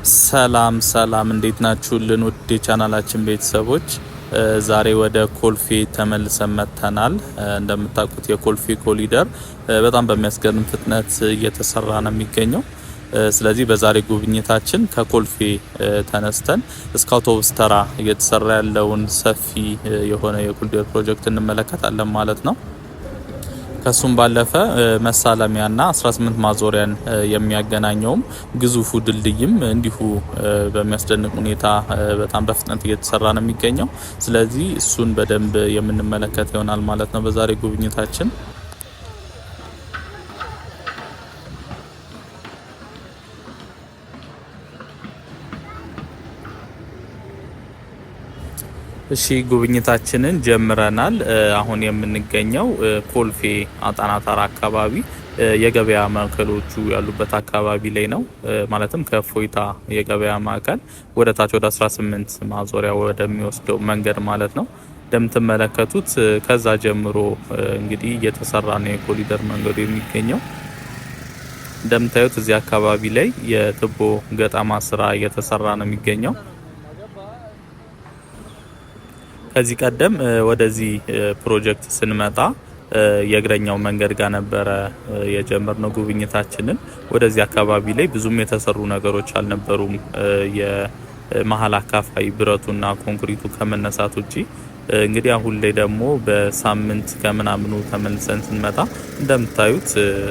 ሰላም እንዴት ናችሁልን? ውድ የቻናላችን ቤተሰቦች ዛሬ ወደ ኮልፌ ተመልሰን መጥተናል። እንደምታውቁት የኮልፌ ኮሊደር በጣም በሚያስገርም ፍጥነት እየተሰራ ነው የሚገኘው። ስለዚህ በዛሬ ጉብኝታችን ከኮልፌ ተነስተን እስከ አውቶቡስ ተራ እየተሰራ ያለውን ሰፊ የሆነ የኮሊደር ፕሮጀክት እንመለከታለን ማለት ነው። ከሱም ባለፈ መሳለሚያና 18 ማዞሪያን የሚያገናኘውም ግዙፉ ድልድይም እንዲሁ በሚያስደንቅ ሁኔታ በጣም በፍጥነት እየተሰራ ነው የሚገኘው። ስለዚህ እሱን በደንብ የምንመለከት ይሆናል ማለት ነው በዛሬ ጉብኝታችን። እሺ ጉብኝታችንን ጀምረናል። አሁን የምንገኘው ኮልፌ አጣና ተራ አካባቢ የገበያ ማዕከሎቹ ያሉበት አካባቢ ላይ ነው። ማለትም ከፎይታ የገበያ ማዕከል ወደ ታች ወደ 18 ማዞሪያ ወደሚወስደው መንገድ ማለት ነው። እንደምትመለከቱት ከዛ ጀምሮ እንግዲህ እየተሰራ ነው የኮሊደር መንገዱ የሚገኘው። እንደምታዩት እዚህ አካባቢ ላይ የቱቦ ገጠማ ስራ እየተሰራ ነው የሚገኘው። ከዚህ ቀደም ወደዚህ ፕሮጀክት ስንመጣ የእግረኛው መንገድ ጋር ነበረ የጀመርነው ጉብኝታችንን። ወደዚህ አካባቢ ላይ ብዙም የተሰሩ ነገሮች አልነበሩም። የመሀል አካፋይ ብረቱና ኮንክሪቱ ከመነሳት ውጪ እንግዲህ አሁን ላይ ደግሞ በሳምንት ከምናምኑ ተመልሰን ስንመጣ እንደምታዩት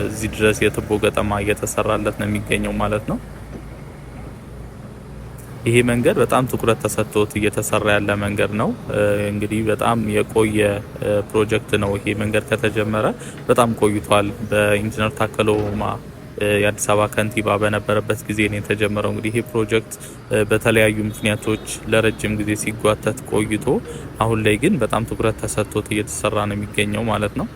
እዚህ ድረስ የቱቦ ገጠማ እየተሰራለት ነው የሚገኘው ማለት ነው። ይሄ መንገድ በጣም ትኩረት ተሰጥቶት እየተሰራ ያለ መንገድ ነው። እንግዲህ በጣም የቆየ ፕሮጀክት ነው። ይሄ መንገድ ከተጀመረ በጣም ቆይቷል። በኢንጂነር ታከለ ኡማ የአዲስ አበባ ከንቲባ በነበረበት ጊዜ ነው የተጀመረው። እንግዲህ ይሄ ፕሮጀክት በተለያዩ ምክንያቶች ለረጅም ጊዜ ሲጓተት ቆይቶ አሁን ላይ ግን በጣም ትኩረት ተሰጥቶት እየተሰራ ነው የሚገኘው ማለት ነው።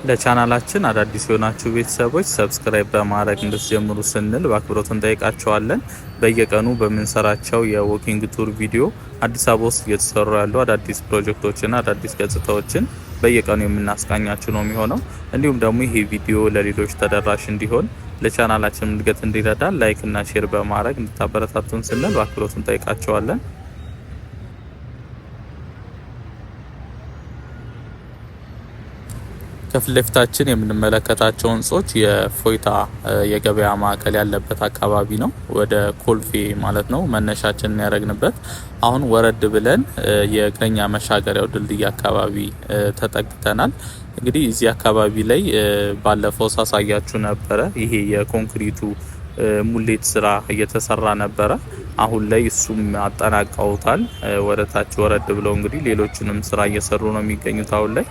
ለቻናላችን አዳዲስ የሆናችሁ ቤተሰቦች ሰብስክራይብ በማድረግ እንድትጀምሩ ስንል በአክብሮት እንጠይቃችኋለን። በየቀኑ በምንሰራቸው የዎኪንግ ቱር ቪዲዮ አዲስ አበባ ውስጥ እየተሰሩ ያሉ አዳዲስ ፕሮጀክቶችና አዳዲስ ገጽታዎችን በየቀኑ የምናስቃኛችሁ ነው የሚሆነው። እንዲሁም ደግሞ ይሄ ቪዲዮ ለሌሎች ተደራሽ እንዲሆን ለቻናላችን እድገት እንዲረዳ ላይክ እና ሼር በማድረግ እንድታበረታቱን ስንል በአክብሮት እንጠይቃችኋለን። ከፊት ለፊታችን የምንመለከታቸው ህንጾች የፎይታ የገበያ ማዕከል ያለበት አካባቢ ነው። ወደ ኮልፌ ማለት ነው መነሻችንን ያደረግንበት። አሁን ወረድ ብለን የእግረኛ መሻገሪያው ድልድይ አካባቢ ተጠግተናል። እንግዲህ እዚህ አካባቢ ላይ ባለፈው ሳሳያችሁ ነበረ። ይሄ የኮንክሪቱ ሙሌት ስራ እየተሰራ ነበረ። አሁን ላይ እሱም አጠናቀውታል። ወደ ታች ወረድ ብለው እንግዲህ ሌሎችንም ስራ እየሰሩ ነው የሚገኙት አሁን ላይ።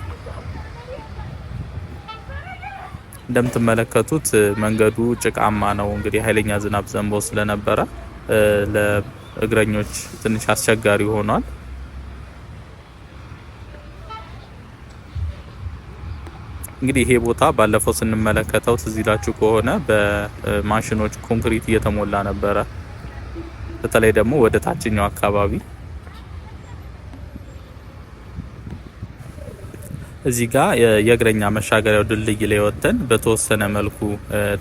እንደምትመለከቱት መንገዱ ጭቃማ ነው። እንግዲህ ኃይለኛ ዝናብ ዘንቦ ስለነበረ ለእግረኞች ትንሽ አስቸጋሪ ሆኗል። እንግዲህ ይሄ ቦታ ባለፈው ስንመለከተው ትዝ ይላችሁ ከሆነ በማሽኖች ኮንክሪት እየተሞላ ነበረ። በተለይ ደግሞ ወደ ታችኛው አካባቢ እዚህ ጋር የእግረኛ መሻገሪያው ድልድይ ላይ ወጥተን በተወሰነ መልኩ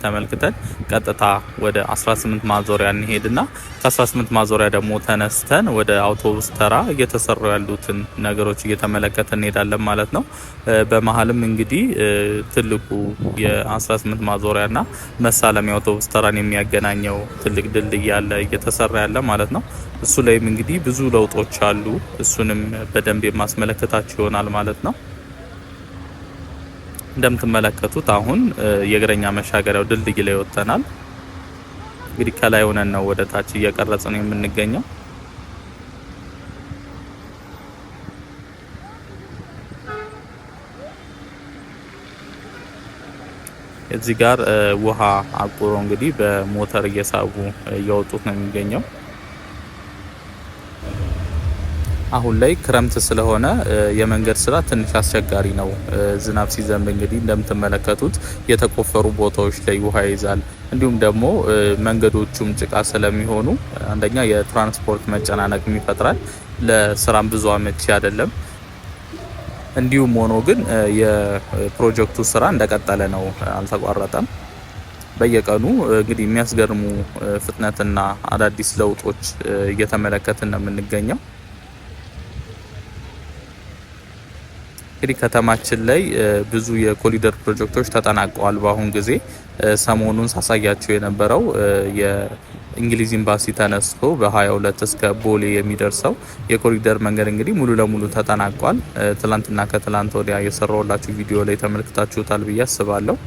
ተመልክተን ቀጥታ ወደ 18 ማዞሪያ እንሄድና ከ18 ማዞሪያ ደግሞ ተነስተን ወደ አውቶቡስ ተራ እየተሰሩ ያሉትን ነገሮች እየተመለከተን እንሄዳለን ማለት ነው። በመሀልም እንግዲህ ትልቁ የ18 ማዞሪያና መሳለሚያ አውቶቡስ ተራን የሚያገናኘው ትልቅ ድልድይ ያለ እየተሰራ ያለ ማለት ነው። እሱ ላይም እንግዲህ ብዙ ለውጦች አሉ። እሱንም በደንብ የማስመለከታችሁ ይሆናል ማለት ነው። እንደምትመለከቱት አሁን የእግረኛ መሻገሪያው ድልድይ ላይ ወጥተናል። እንግዲህ ከላይ ሆነን ነው ወደ ታች እየቀረጽ ነው የምንገኘው። እዚህ ጋር ውሃ አቁሮ እንግዲህ በሞተር እየሳቡ እያወጡት ነው የሚገኘው። አሁን ላይ ክረምት ስለሆነ የመንገድ ስራ ትንሽ አስቸጋሪ ነው። ዝናብ ሲዘንብ እንግዲህ እንደምትመለከቱት የተቆፈሩ ቦታዎች ላይ ውሃ ይይዛል። እንዲሁም ደግሞ መንገዶቹም ጭቃ ስለሚሆኑ አንደኛ የትራንስፖርት መጨናነቅ ይፈጥራል። ለስራም ብዙ አመቺ አይደለም። እንዲሁም ሆኖ ግን የፕሮጀክቱ ስራ እንደቀጠለ ነው፣ አልተቋረጠም። በየቀኑ እንግዲህ የሚያስገርሙ ፍጥነትና አዳዲስ ለውጦች እየተመለከትን ነው የምንገኘው። እንግዲህ ከተማችን ላይ ብዙ የኮሪደር ፕሮጀክቶች ተጠናቀዋል። በአሁን ጊዜ ሰሞኑን ሳሳያቸው የነበረው የእንግሊዝ ኤምባሲ ተነስቶ በ22 እስከ ቦሌ የሚደርሰው የኮሪደር መንገድ እንግዲህ ሙሉ ለሙሉ ተጠናቋል። ትላንትና ከትላንት ወዲያ የሰራውላችሁ ቪዲዮ ላይ ተመልክታችሁታል ብዬ አስባለሁ።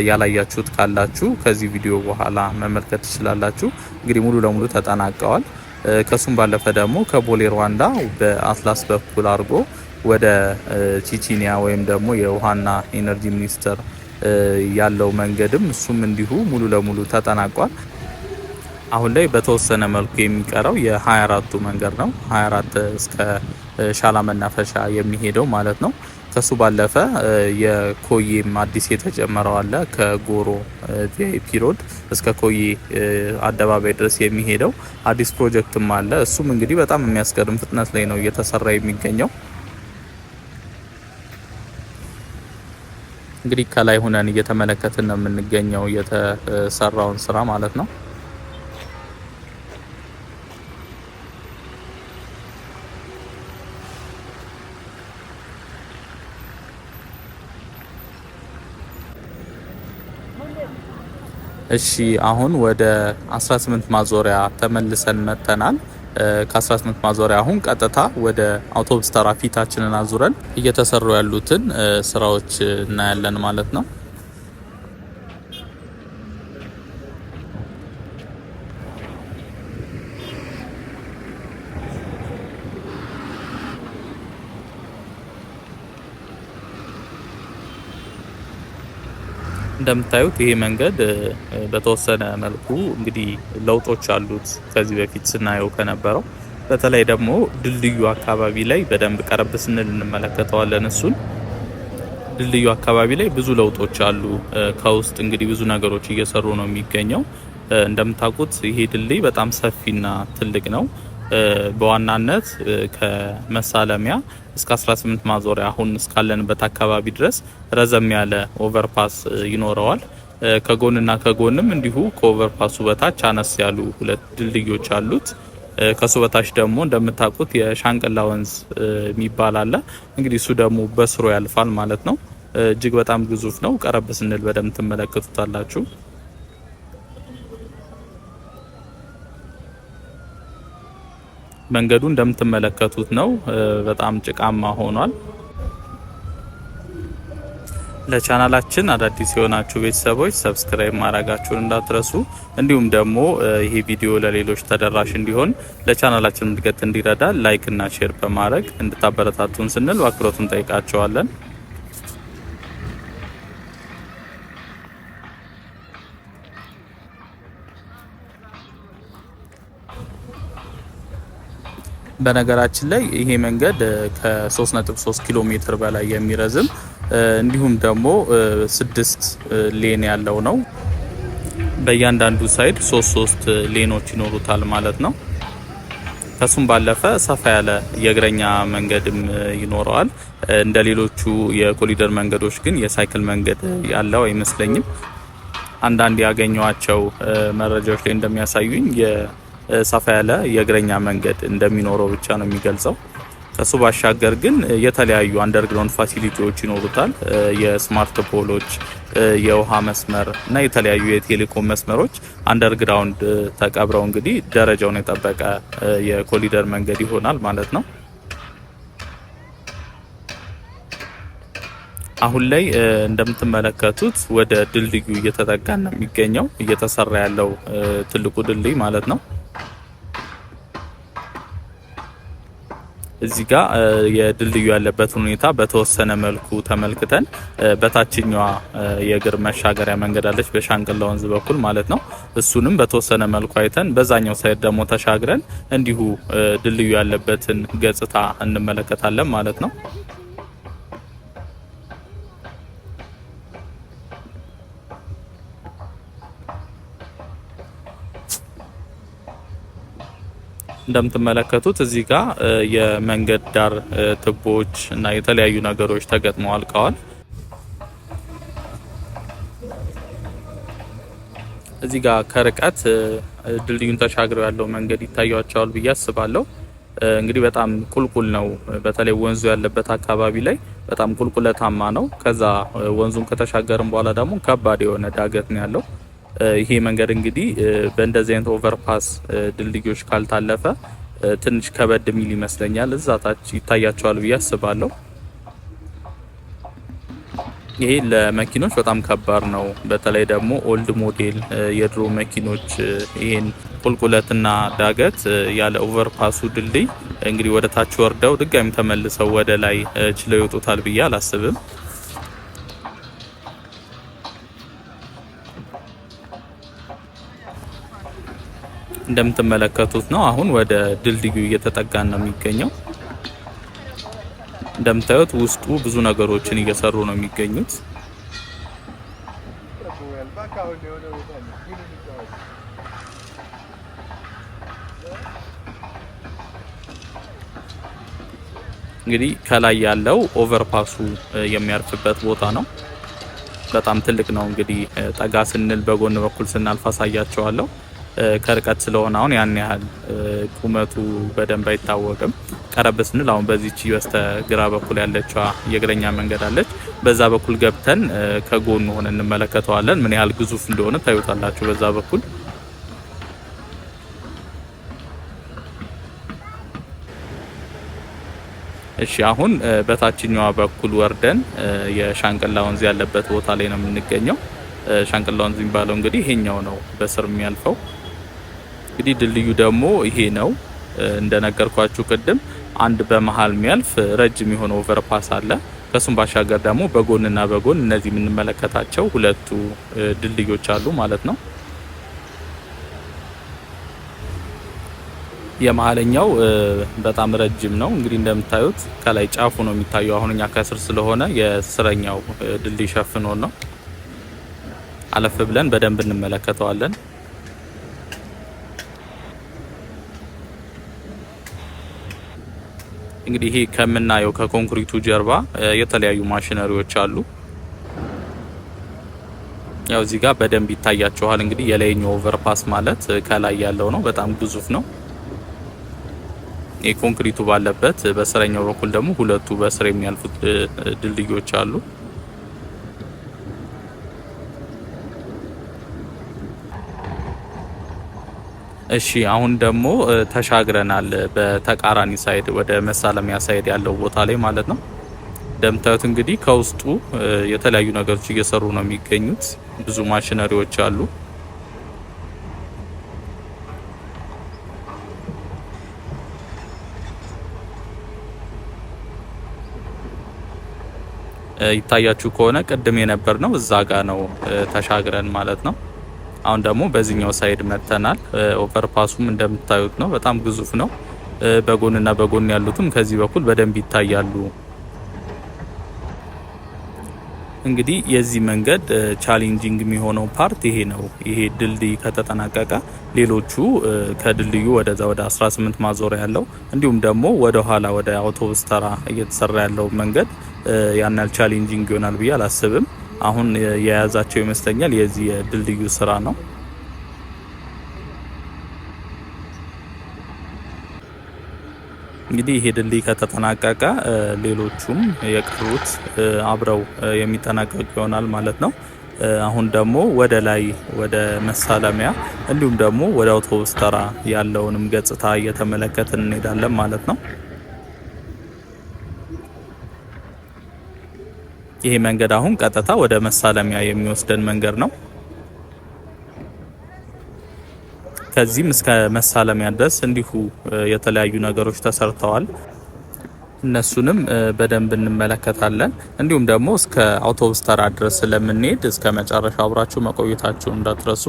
ያላያችሁት ካላችሁ ከዚህ ቪዲዮ በኋላ መመልከት ትችላላችሁ። እንግዲህ ሙሉ ለሙሉ ተጠናቀዋል። ከሱም ባለፈ ደግሞ ከቦሌ ሩዋንዳ በአትላስ በኩል አድርጎ ወደ ቺቺኒያ ወይም ደግሞ የውሃና ኢነርጂ ሚኒስቴር ያለው መንገድም እሱም እንዲሁ ሙሉ ለሙሉ ተጠናቋል። አሁን ላይ በተወሰነ መልኩ የሚቀረው የ24ቱ መንገድ ነው። 24 እስከ ሻላ መናፈሻ የሚሄደው ማለት ነው። ከሱ ባለፈ የኮዬም አዲስ የተጀመረው አለ። ከጎሮ ቪአይፒ ሮድ እስከ ኮዬ አደባባይ ድረስ የሚሄደው አዲስ ፕሮጀክትም አለ። እሱም እንግዲህ በጣም የሚያስገርም ፍጥነት ላይ ነው እየተሰራ የሚገኘው። እንግዲህ ከላይ ሆነን እየተመለከትን ነው የምንገኘው የተሰራውን ስራ ማለት ነው። እሺ አሁን ወደ 18 ማዞሪያ ተመልሰን መጥተናል። ከ18 ማዞሪያ አሁን ቀጥታ ወደ አውቶቡስ ተራ ፊታችንን አዙረን እየተሰሩ ያሉትን ስራዎች እናያለን ማለት ነው። እንደምታዩት ይሄ መንገድ በተወሰነ መልኩ እንግዲህ ለውጦች አሉት ከዚህ በፊት ስናየው ከነበረው። በተለይ ደግሞ ድልድዩ አካባቢ ላይ በደንብ ቀረብ ስንል እንመለከተዋለን። እሱን ድልድዩ አካባቢ ላይ ብዙ ለውጦች አሉ። ከውስጥ እንግዲህ ብዙ ነገሮች እየሰሩ ነው የሚገኘው። እንደምታውቁት ይሄ ድልድይ በጣም ሰፊና ትልቅ ነው። በዋናነት ከመሳለሚያ እስከ 18 ማዞሪያ አሁን እስካለንበት አካባቢ ድረስ ረዘም ያለ ኦቨርፓስ ይኖረዋል። ከጎንና ከጎንም እንዲሁ ከኦቨርፓሱ በታች አነስ ያሉ ሁለት ድልድዮች አሉት። ከሱ በታች ደግሞ እንደምታውቁት የሻንቅላ ወንዝ የሚባል አለ። እንግዲህ እሱ ደግሞ በስሩ ያልፋል ማለት ነው። እጅግ በጣም ግዙፍ ነው። ቀረብ ስንል በደንብ ትመለከቱታላችሁ። መንገዱ እንደምትመለከቱት ነው። በጣም ጭቃማ ሆኗል። ለቻናላችን አዳዲስ የሆናችሁ ቤተሰቦች ሰብስክራይብ ማድረጋችሁን እንዳትረሱ። እንዲሁም ደግሞ ይሄ ቪዲዮ ለሌሎች ተደራሽ እንዲሆን ለቻናላችን እድገት እንዲረዳ ላይክ እና ሼር በማድረግ እንድታበረታቱን ስንል በአክብሮት እንጠይቃችኋለን። በነገራችን ላይ ይሄ መንገድ ከ3.3 ኪሎ ሜትር በላይ የሚረዝም እንዲሁም ደግሞ 6 ሌን ያለው ነው። በእያንዳንዱ ሳይድ 3 ሌኖች ይኖሩታል ማለት ነው። ከሱም ባለፈ ሰፋ ያለ የእግረኛ መንገድም ይኖረዋል። እንደ ሌሎቹ የኮሪደር መንገዶች ግን የሳይክል መንገድ ያለው አይመስለኝም። አንዳንድ ያገኘዋቸው መረጃዎች ላይ እንደሚያሳዩኝ ሰፋ ያለ የእግረኛ መንገድ እንደሚኖረው ብቻ ነው የሚገልጸው። ከሱ ባሻገር ግን የተለያዩ አንደርግራውንድ ፋሲሊቲዎች ይኖሩታል። የስማርት ፖሎች፣ የውሃ መስመር እና የተለያዩ የቴሌኮም መስመሮች አንደርግራውንድ ተቀብረው እንግዲህ ደረጃውን የጠበቀ የኮሪደር መንገድ ይሆናል ማለት ነው። አሁን ላይ እንደምትመለከቱት ወደ ድልድዩ እየተጠጋ ነው የሚገኘው፣ እየተሰራ ያለው ትልቁ ድልድይ ማለት ነው። እዚህ ጋር የድልድዩ ያለበት ሁኔታ በተወሰነ መልኩ ተመልክተን በታችኛዋ የእግር መሻገሪያ መንገድ አለች በሻንቅላ ወንዝ በኩል ማለት ነው። እሱንም በተወሰነ መልኩ አይተን በዛኛው ሳይድ ደግሞ ተሻግረን እንዲሁ ድልድዩ ያለበትን ገጽታ እንመለከታለን ማለት ነው። እንደምትመለከቱት እዚህ ጋር የመንገድ ዳር ቱቦዎች እና የተለያዩ ነገሮች ተገጥመው አልቀዋል። እዚህ ጋር ከርቀት ድልድዩን ተሻግረው ያለው መንገድ ይታያቸዋል ብዬ አስባለሁ። እንግዲህ በጣም ቁልቁል ነው። በተለይ ወንዙ ያለበት አካባቢ ላይ በጣም ቁልቁለታማ ነው። ከዛ ወንዙን ከተሻገርን በኋላ ደግሞ ከባድ የሆነ ዳገት ነው ያለው። ይሄ መንገድ እንግዲህ በእንደዚህ አይነት ኦቨርፓስ ድልድዮች ካልታለፈ ትንሽ ከበድ የሚል ይመስለኛል። እዛ ታች ይታያቸዋል ብዬ አስባለሁ። ይሄ ለመኪኖች በጣም ከባድ ነው። በተለይ ደግሞ ኦልድ ሞዴል የድሮ መኪኖች ይሄን ቁልቁለትና ዳገት ያለ ኦቨርፓሱ ድልድይ እንግዲህ ወደ ታች ወርደው ድጋሚ ተመልሰው ወደ ላይ ችለው ይወጡታል ብዬ አላስብም። እንደምትመለከቱት ነው። አሁን ወደ ድልድዩ እየተጠጋን ነው የሚገኘው። እንደምታዩት ውስጡ ብዙ ነገሮችን እየሰሩ ነው የሚገኙት። እንግዲህ ከላይ ያለው ኦቨርፓሱ የሚያርፍበት ቦታ ነው። በጣም ትልቅ ነው። እንግዲህ ጠጋ ስንል በጎን በኩል ስናልፍ አሳያቸዋለሁ። ከርቀት ስለሆነ አሁን ያን ያህል ቁመቱ በደንብ አይታወቅም። ቀረብ ስንል አሁን በዚህች በስተ ግራ በኩል ያለችዋ የእግረኛ መንገድ አለች። በዛ በኩል ገብተን ከጎኑ ሆነ እንመለከተዋለን። ምን ያህል ግዙፍ እንደሆነ ታዩታላችሁ በዛ በኩል። እሺ አሁን በታችኛዋ በኩል ወርደን የሻንቅላ ወንዝ ያለበት ቦታ ላይ ነው የምንገኘው። ሻንቅላ ወንዝ የሚባለው እንግዲህ ይሄኛው ነው በስር የሚያልፈው። እንግዲህ ድልድዩ ደግሞ ይሄ ነው። እንደነገርኳችሁ ቅድም አንድ በመሃል የሚያልፍ ረጅም የሆነ ኦቨርፓስ አለ። ከሱም ባሻገር ደግሞ በጎንና በጎን እነዚህ የምንመለከታቸው ሁለቱ ድልድዮች አሉ ማለት ነው። የመሀለኛው በጣም ረጅም ነው። እንግዲህ እንደምታዩት ከላይ ጫፉ ነው የሚታየው። አሁን እኛ ከስር ስለሆነ የስረኛው ድልድይ ሸፍኖ ነው። አለፍ ብለን በደንብ እንመለከተዋለን። እንግዲህ ይሄ ከምናየው ከኮንክሪቱ ጀርባ የተለያዩ ማሽነሪዎች አሉ። ያው እዚህ ጋር በደንብ ይታያቸዋል። እንግዲህ የላይኛው ኦቨርፓስ ማለት ከላይ ያለው ነው። በጣም ግዙፍ ነው። የኮንክሪቱ ባለበት በስረኛው በኩል ደግሞ ሁለቱ በስር የሚያልፉት ድልድዮች አሉ። እሺ አሁን ደግሞ ተሻግረናል። በተቃራኒ ሳይድ ወደ መሳለሚያ ሳይድ ያለው ቦታ ላይ ማለት ነው። እንደምታዩት እንግዲህ ከውስጡ የተለያዩ ነገሮች እየሰሩ ነው የሚገኙት። ብዙ ማሽነሪዎች አሉ። ይታያችሁ ከሆነ ቅድም የነበር ነው እዛ ጋ ነው ተሻግረን ማለት ነው። አሁን ደግሞ በዚህኛው ሳይድ መተናል። ኦቨርፓሱም እንደምታዩት ነው፣ በጣም ግዙፍ ነው። በጎንና በጎን ያሉትም ከዚህ በኩል በደንብ ይታያሉ። እንግዲህ የዚህ መንገድ ቻሌንጂንግ የሚሆነው ፓርት ይሄ ነው። ይሄ ድልድይ ከተጠናቀቀ ሌሎቹ ከድልድዩ ወደዛ ወደ 18 ማዞሪያ ያለው እንዲሁም ደግሞ ወደ ኋላ ወደ አውቶቡስ ተራ እየተሰራ ያለው መንገድ ያን ያህል ቻሌንጂንግ ይሆናል ብዬ አላስብም። አሁን የያዛቸው ይመስለኛል የዚህ የድልድዩ ስራ ነው። እንግዲህ ይሄ ድልድይ ከተጠናቀቀ ሌሎቹም የቀሩት አብረው የሚጠናቀቁ ይሆናል ማለት ነው። አሁን ደግሞ ወደ ላይ ወደ መሳለሚያ እንዲሁም ደግሞ ወደ አውቶቡስ ተራ ያለውንም ገጽታ እየተመለከትን እንሄዳለን ማለት ነው። ይሄ መንገድ አሁን ቀጥታ ወደ መሳለሚያ የሚወስደን መንገድ ነው። ከዚህም እስከ መሳለሚያ ድረስ እንዲሁ የተለያዩ ነገሮች ተሰርተዋል። እነሱንም በደንብ እንመለከታለን። እንዲሁም ደግሞ እስከ አውቶቡስ ተራ ድረስ ስለምንሄድ እስከ መጨረሻው አብራችሁ መቆየታችሁ እንዳትረሱ።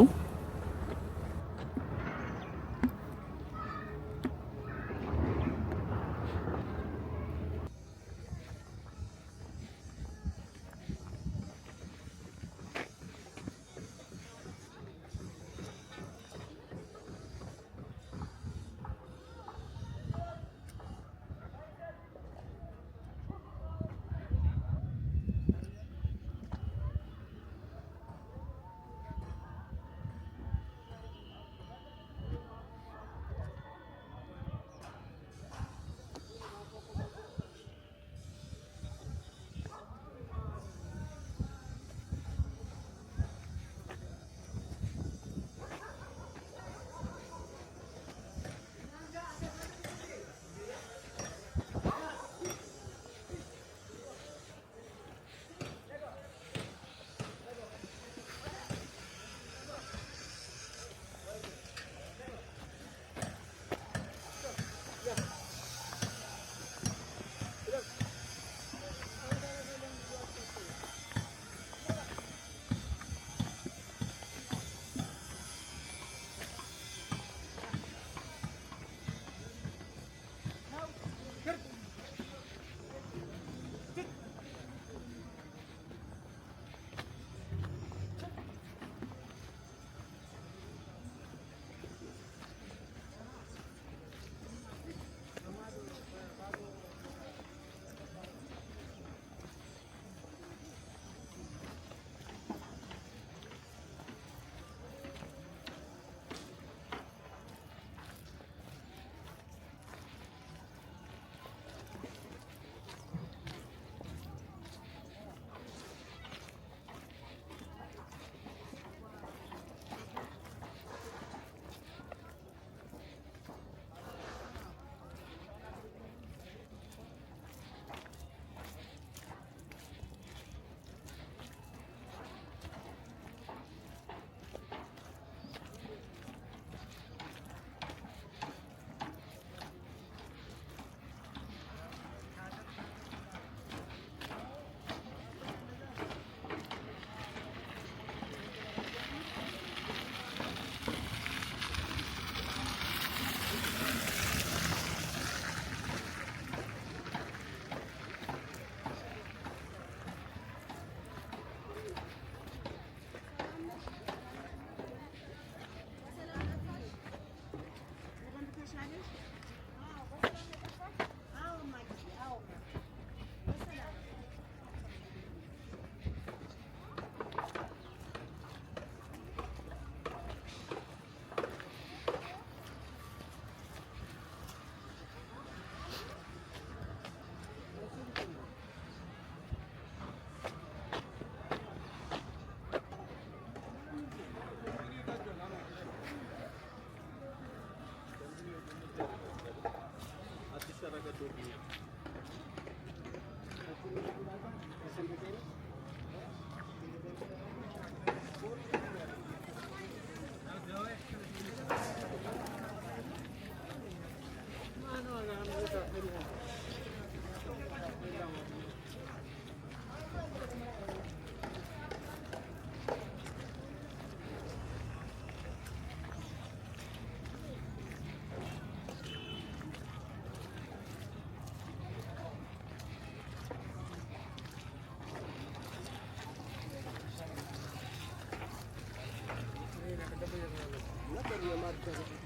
Adopsera.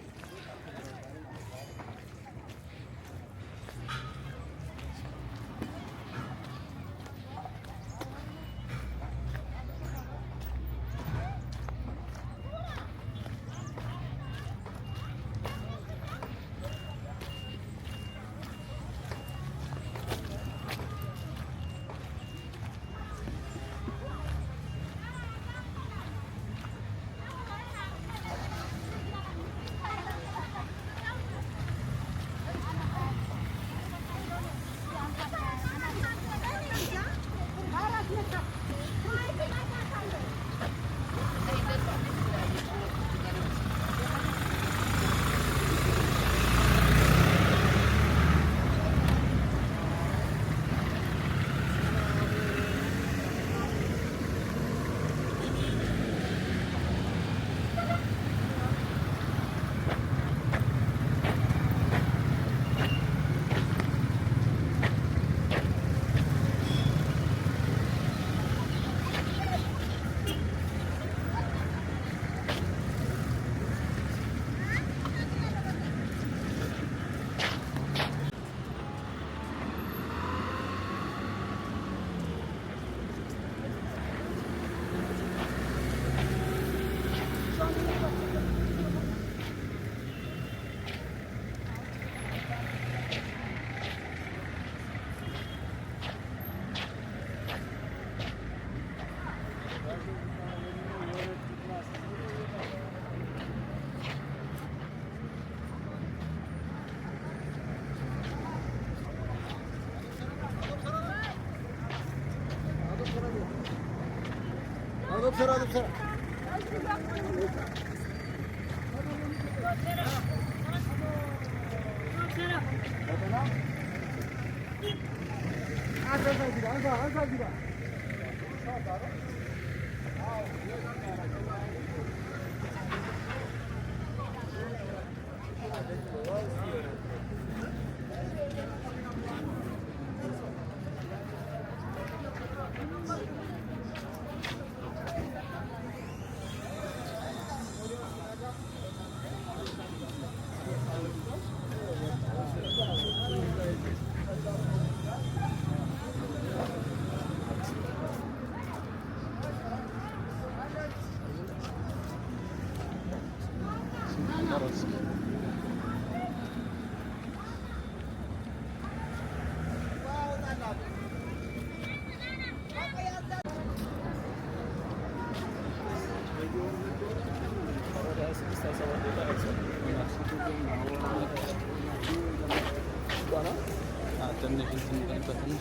ትንሽ እንትን